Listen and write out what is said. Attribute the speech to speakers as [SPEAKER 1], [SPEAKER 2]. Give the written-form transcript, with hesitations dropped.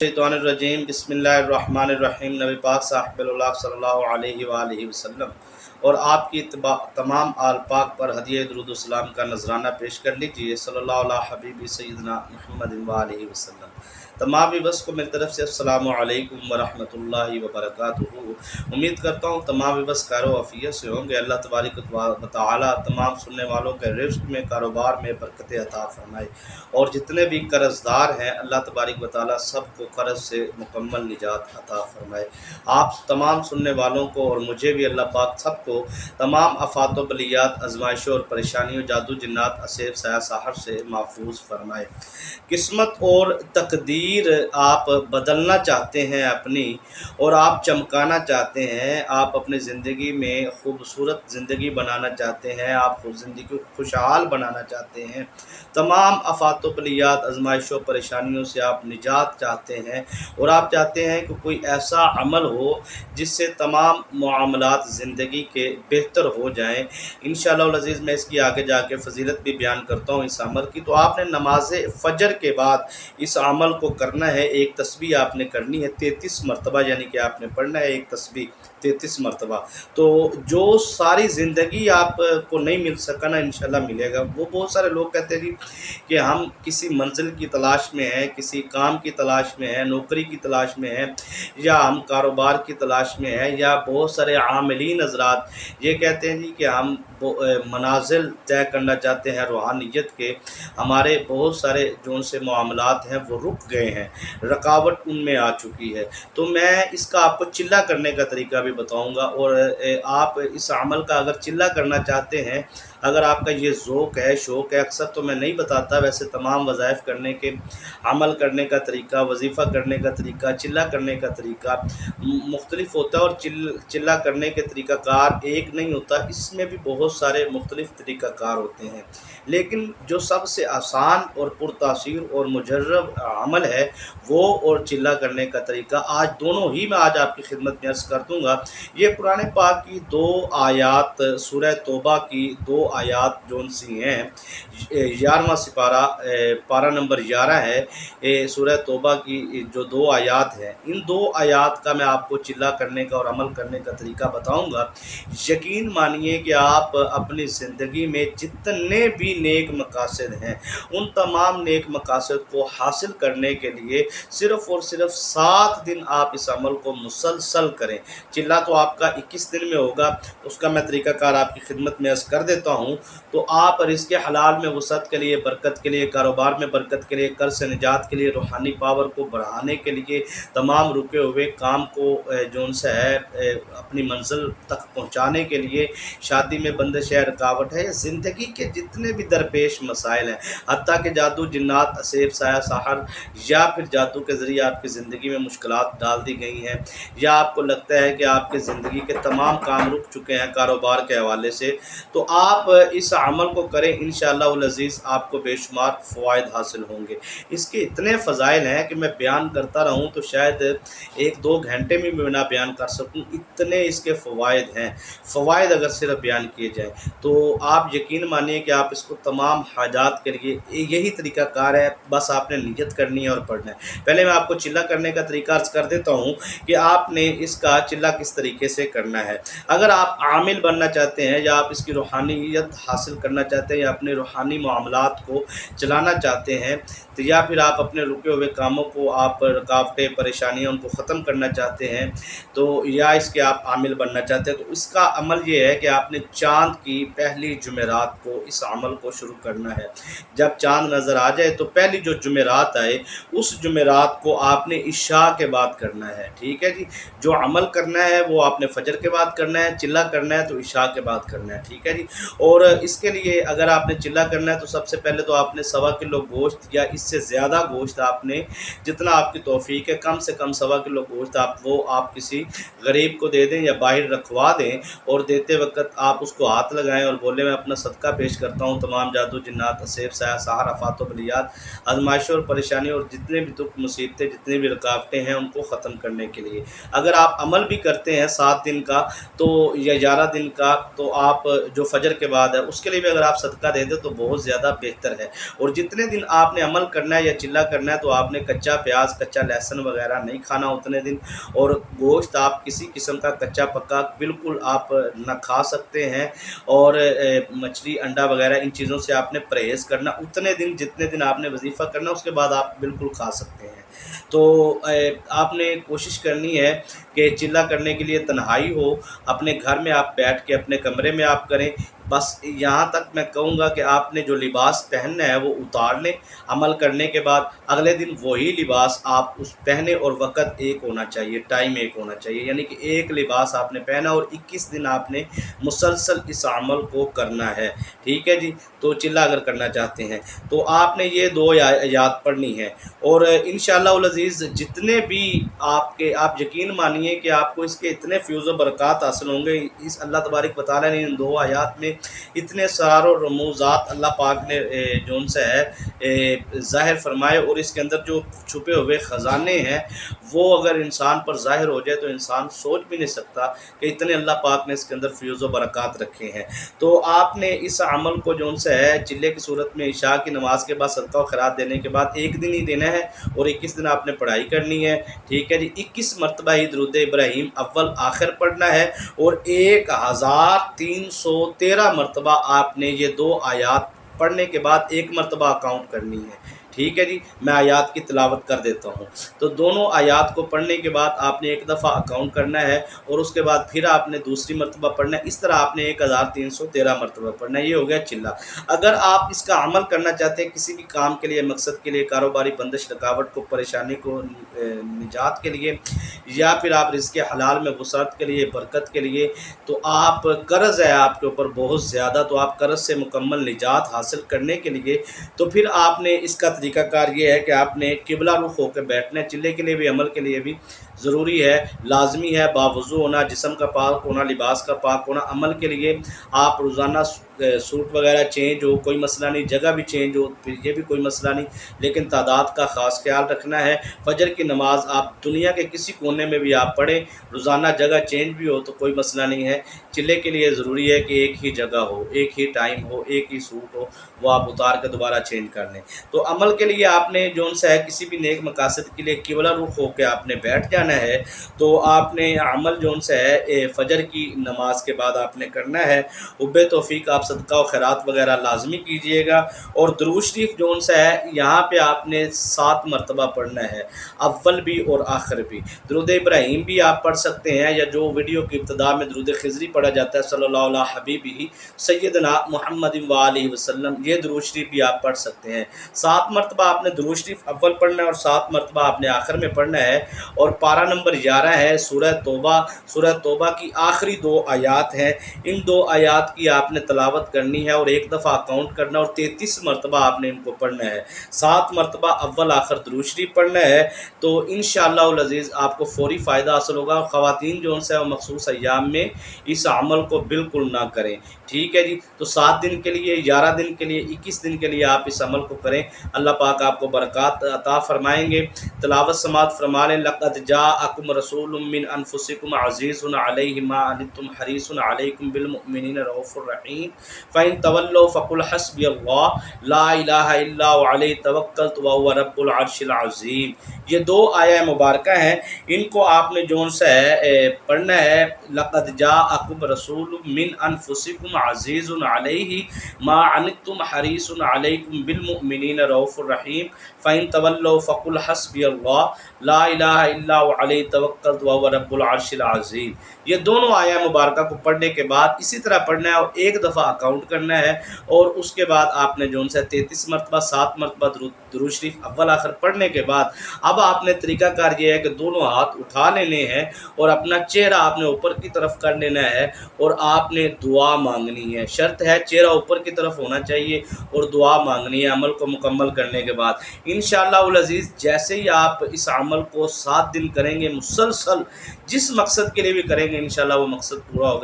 [SPEAKER 1] शैतानिर्रजीम बिस्मिल्लाहिर्रहमानिर्रहीम। नबी पाक साहिबुल्लाह सल्लल्लाहु अलैहि वसल्लम और आपकी तमाम आल पाक पर हदिया दुरूद व सलाम का नजराना पेश कर लीजिए। सल्लल्लाहु अला हबीबी सय्यदना मुहम्मद व आलिहि वसल्लम। तमाम व्यूअर्स को मेरी तरफ से अस्सलामु अलैकुम व रहमतुल्लाहि व बरकातुहू। उम्मीद करता हूँ तमाम व्यूअर्स कारो आफियत से होंगे। अल्लाह तबारक व तआला तमाम सुनने वालों के रिज़्क़ में, कारोबार में बरकत अता फरमाए और जितने भी कर्ज़दार हैं अल्लाह तबारक व तआला सबको कर्ज़ से मुकम्मल निजात अता फरमाए। आप तमाम सुनने वालों को और मुझे भी अल्लाह पाक सबको तमाम आफ़ात व बलियात, आज़माइशों और परेशानियों, जादू जिन्नात, असेब साया साहर से महफूज फरमाए। किस्मत और तकदीर आप बदलना चाहते हैं अपनी, और आप चमकाना चाहते हैं, आप अपनी ज़िंदगी में खूबसूरत ज़िंदगी बनाना चाहते हैं, आप ज़िंदगी को खुशहाल बनाना चाहते हैं, तमाम आफ़ात व बलियात, आज़माइशों परेशानियों से आप निजात चाहते हैं, और आप चाहते हैं कि कोई ऐसा अमल हो जिससे तमाम मामलात ज़िंदगी के बेहतर हो जाएं। इंशाअल्लाह अज़ीज़ मैं इसकी आगे जाके फ़जीलत भी बयान करता हूँ इस अमल की। तो आपने नमाज फ़जर के बाद इस अमल को करना है। एक तस्बीह आपने करनी है 33 मरतबा, यानी कि आपने पढ़ना है एक तस्बीह 33 मरतबा। तो जो सारी ज़िंदगी आपको नहीं मिल सका ना, इंशाल्लाह मिलेगा। वो बहुत सारे लोग कहते हैं कि हम किसी मंजिल की तलाश में हैं, किसी काम की तलाश में हैं, नौकरी की तलाश में हैं, या हम कारोबार की तलाश में हैं, या बहुत सारे आमिलीन हज़रात ये कहते हैं जी कि हम मनाजिल तय करना चाहते हैं रूहानियत के। हमारे बहुत सारे जो उनसे मामलात हैं वो रुक गए हैं, रुकावट उनमें आ चुकी है। तो मैं इसका आपको चिल्ला करने का तरीका भी बताऊंगा, और आप इस अमल का अगर चिल्ला करना चाहते हैं, अगर आपका ये ज़ौक़ है, शौक़ है, अक्सर तो मैं नहीं बताता, वैसे तमाम वज़ाइफ करने के, अमल करने का तरीका, वजीफ़ा करने का तरीका, चिल्ला करने का तरीका मुख्तलिफ होता है, और चिल्ला करने के तरीक़ाकार एक नहीं होता, इसमें भी बहुत सारे मुख्तलिफ तरीक़ाकार होते हैं। लेकिन जो सबसे आसान और पुरतासीर और मुजर्रब अमल है वो और चिल्ला करने का तरीका, आज दोनों ही मैं आज आपकी खिदमत में अर्ज़ कर दूँगा। ये कुरान पाक की 2 आयात, सूरह तौबा की 2 आयात जो सी हैं, 11वां सिपारा, पारा नंबर 11 है, सूरह तौबा की जो 2 आयात हैं, इन 2 आयात का मैं आपको चिल्ला करने का और अमल करने का तरीका बताऊँगा। यकीन मानिए कि आप अपनी ज़िंदगी में जितने भी नेक मकासद हैं, उन तमाम नेक मकासद को हासिल करने के लिए सिर्फ़ और सिर्फ 7 दिन आप इस अमल को मुसलसल करें। चिल्ला तो आपका 21 दिन में होगा, उसका मैं तरीक़ाकार आपकी खिदमत में अर्ज़ कर देता हूँ। तो आप रिज़्क़ हलाल में वसअत के लिए, बरकत के लिए, कारोबार में बरकत के लिए, कर्ज़ से निजात के लिए, रूहानी पावर को बढ़ाने के लिए, तमाम रुके हुए काम को जो उनसे है अपनी मंजिल तक पहुँचाने के लिए, शादी में बंदिश है, रुकावट है, ज़िंदगी के जितने भी दरपेश मसाइल हैं, हत्ता के जादू जिन्नात, असेब साया साहर, या फिर जादू के ज़रिए आपकी ज़िंदगी में मुश्किलात डाल दी गई हैं, या आपको लगता है कि आपकी ज़िंदगी के तमाम काम रुक चुके हैं कारोबार के हवाले से, तो आप इस अमल को करें। इंशाअल्लाह अज़ीज़ आपको बेशुमार फ़वाइद हासिल होंगे। इसके इतने फ़ज़ाइल हैं कि मैं बयान करता रहूँ तो शायद 1-2 घंटे में भी ना बयान कर सकूँ, इतने इसके फ़वाइद हैं। फ़वाइद अगर सिर्फ बयान किए जाएँ तो आप यकीन मानिए कि आप इसको तमाम हाजात के लिए, यही तरीक़ाकार है, बस आपने नियत करनी है और पढ़ना है। पहले मैं आपको चिल्ला करने का तरीका अर्ज़ कर देता हूँ कि आपने इसका चिल्ला किस तरीके से करना है। अगर आप आमिल बनना चाहते हैं, या आप इसकी रूहानियत हासिल करना चाहते हैं, या अपने रूहानी मामलात को चलाना चाहते हैं, तो या फिर आप अपने रुके हुए कामों को, आप रुकावटें, परेशानियाँ उनको ख़त्म करना चाहते हैं, तो या इसके आप आमिल बनना चाहते हैं, तो इसका अमल ये है कि आपने चाँद की पहली जुमेरात को इस अमल को शुरू करना है। जब चाँद नज़र आ जाए तो पहली जो जुमेरात आए, उस जुमेरात को आपने इशा के बाद करना है। ठीक है जी, जो अमल करना है वो आपने फ़जर के बाद करना है, चिल्ला करना है तो इशा के बाद करना है। ठीक है जी। और इसके लिए अगर आपने चिल्ला करना है तो सबसे पहले तो आपने 1.25 किलो गोश्त, या इससे ज़्यादा गोश्त, आपने जितना आपकी तौफीक है, कम से कम 1.25 किलो गोश्त आप किसी गरीब को दे दें या बाहर रखवा दें, और देते वक्त आप उसको हाथ लगाएं और बोले मैं अपना सदका पेश करता हूँ तमाम जादू जिन्नात, असेब साया साहर, आफ़ात व बलियात, आज़माइशों और परेशानी और जितने भी दुख मुसीबतें, जितनी भी रुकावटें हैं, उनको ख़त्म करने के लिए। अगर आप अमल भी करते हैं 7 दिन का तो, या 11 दिन का, तो आप जो फ़जर के بعد ہے उसके लिए भी अगर आप सदका दे दो तो बहुत ज़्यादा बेहतर है। और जितने दिन आपने अमल करना है या चिल्ला करना है तो आपने कच्चा प्याज, कच्चा लहसुन वगैरह नहीं खाना उतने दिन, और गोश्त आप किसी किस्म का कच्चा पक्का बिल्कुल आप न खा सकते हैं, और मछली, अंडा वगैरह इन चीज़ों से आपने परहेज़ करना उतने दिन जितने दिन आपने वजीफ़ा करना, उसके बाद आप बिल्कुल खा सकते हैं। तो आपने कोशिश करनी है कि चिल्ला करने के लिए तन्हाई हो, अपने घर में आप बैठ के अपने कमरे में आप करें। बस यहाँ तक मैं कहूँगा कि आपने जो लिबास पहनना है वो उतार लें, अमल करने के बाद अगले दिन वही लिबास आप उस पहने, और वक़्त एक होना चाहिए, टाइम एक होना चाहिए, यानी कि एक लिबास आपने पहना और 21 दिन आपने मुसलसल इस अमल को करना है। ठीक है जी। तो चिल्ला अगर करना चाहते हैं तो आपने ये 2 आयत पढ़नी है, और इंशाअल्लाह अज़ीज़ जितने भी आप यकीन मानिए कि आपको इसके इतने फ़्यूज़ व बरक़ात हासिल होंगे। इस अल्लाह तबारक व तआला ने इन 2 आयत में इतने सारे रमूज़ात अल्लाह पाक ने जो उनसे है ज़ाहिर फरमाए, और इसके अंदर जो छुपे हुए ख़जाने हैं वो अगर इंसान पर ज़ाहिर हो जाए तो इंसान सोच भी नहीं सकता कि इतने अल्लाह पाक ने इसके अंदर फ़्यूज़ व बरक़ात रखे हैं। तो आपने इस अमल को जो उनसे है चिल्ले की सूरत में इशा की नमाज के बाद सदका व खैरात देने के बाद एक दिन ही देना है, और 21 दिन आपने पढ़ाई करनी है। ठीक है जी। 21 मरतबा ही दुरूद इब्राहीम अव्वल आखिर पढ़ना है, और 1313 मरतबा आपने ये 2 आयत पढ़ने के बाद 1 मरतबा काउंट करनी है। ठीक है जी। मैं आयत की तिलावत कर देता हूँ। तो दोनों आयत को पढ़ने के बाद आपने एक दफ़ा अकाउंट करना है, और उसके बाद फिर आपने दूसरी मरतबा पढ़ना है। इस तरह आपने 1313 मरतबा पढ़ना है। ये हो गया चिल्ला। अगर आप इसका अमल करना चाहते हैं किसी भी काम के लिए, मकसद के लिए, कारोबारी बंदिश, रुकावट को, परेशानी को निजात के लिए, या फिर आप रिज़्क़ हलाल में वुसअत के लिए, बरकत के लिए, तो आप कर्ज़ है आपके ऊपर बहुत ज़्यादा, तो आप कर्ज़ से मुकम्मल निजात हासिल करने के लिए तो फिर आपने इसका तरीक़ाकार ये है कि आपने किबला रुख होकर बैठना है। चिल्ले के लिए भी, अमल के लिए भी ज़रूरी है, लाजमी है बावज़ू होना, जिस्म का पाक होना, लिबास का पाक होना। अमल के लिए आप रोज़ाना सूट वगैरह चेंज हो, कोई मसला नहीं, जगह भी चेंज हो, फिर ये भी कोई मसला नहीं, लेकिन तादाद का ख़ास ख्याल रखना है। फजर की नमाज़ आप दुनिया के किसी कोने में भी आप पढ़ें, रोज़ाना जगह चेंज भी हो तो कोई मसला नहीं है। चिल्ले के लिए ज़रूरी है कि एक ही जगह हो, एक ही टाइम हो, एक ही सूट हो, वो आप उतार कर दोबारा चेंज कर लें। तो अमल के लिए आपने जो सा है किसी भी नेक मकासद के लिए किबला रुख होकर आपने बैठ जाना है। तो आपने अमल जो सा है फजर की नमाज के बाद आपने करना है। उब्बे तौफीक आप सदका व खैरात वगैरह लाजमी कीजिएगा, और दुरूद शरीफ जो सा है यहाँ पे आपने 7 मरतबा पढ़ना है, अव्वल भी और आखिर भी। दुरूद इब्राहीम भी आप पढ़ सकते हैं, या जो वीडियो की इब्तिदा में दुरूद खिज़री पढ़ा जाता है सल्लल्लाहु अला हबीबिही सय्यदना मुहम्मद व आलिहि वसल्लम, ये दुरूद शरीफ भी आप पढ़ सकते हैं। 7 मरतबा आपने दुरूद शरीफ अव्वल पढ़ना है, और 7 मरतबा आपने आखिर में पढ़ना है। और पारा नंबर 11 है सूरह तौबा। सूरह तौबा की आखिरी 2 आयत हैं, इन 2 आयत की आपने तलावत करनी है, और एक दफ़ा काउंट करना, और 33 मरतबा आपने इनको पढ़ना है। 7 मरतबा अव्वल आखिर दुरूद शरीफ पढ़ना है। तो इंशाअल्लाह अज़ीज़ आपको फ़ौरी फ़ायदा हासिल होगा। ख़वातीन जो है वो मखसूस अय्याम में इस अमल को बिल्कुल ना करें। ठीक है जी। तो 7 दिन के लिए, 11 दिन के लिए, 21 दिन के लिए आप इस अमल को करें। अल्लाह पाक आपको बरक़ात अता फ़रमाएँगे। तिलावत समात फ़रमा लें। लक़द जाअकुम रसूलुम मिन अनफुसिकुम अज़ीज़ुन अलैहि मा अनित्तुम हरीसुन अलैकुम बिल मुमिनीना रऊफ़ुर रहीम फ़इन तवल्लौ फ़क़ुल हस्बियल्लाह ला इलाहा इल्ला हुवा अलैहि तवक्कलतु व हुवा रब्बुल अर्शिल अज़ीम। ये 2 आया मुबारका हैं, इनको आपने जो सा है पढ़ना है। लक़द जाअकुम रसूलुम मिन अनफुसिकुम अज़ीज़ुन अलैहि मा अनित्तुम हरीसुन अलैकुम बिल मुमिनीना रऊफ़ुर रहीम फ़इन तवल्लौ फ़क़ुल हस्बियल्लाह ला इलाहा इल्ला हुवा अलैहि तवक्कलतु व हुवा रब्बुल अर्शिल अज़ीम। ये दोनों आया मुबारका को पढ़ने के बाद इसी तरह पढ़ना है, और एक दफ़ा अकाउंट करना है, और उसके बाद आपने जो सा 33 मरतबा 7 मरतबा दुरूद शरीफ अव्वल आखिर पढ़ने के बाद अब आपने तरीक़ाकार ये है कि दोनों हाथ उठा लेने हैं, और अपना चेहरा आपने ऊपर की तरफ कर लेना है, और आपने दुआ मांगनी है। शर्त है चेहरा ऊपर की तरफ होना चाहिए, और दुआ मांगनी है अमल को मुकम्मल करने के बाद। इंशाअल्लाह अज़ीज़ जैसे ही आप इस अमल को 7 दिन करेंगे मुसलसल, जिस मकसद के लिए भी करेंगे इंशाअल्लाह वो मकसद पूरा होगा।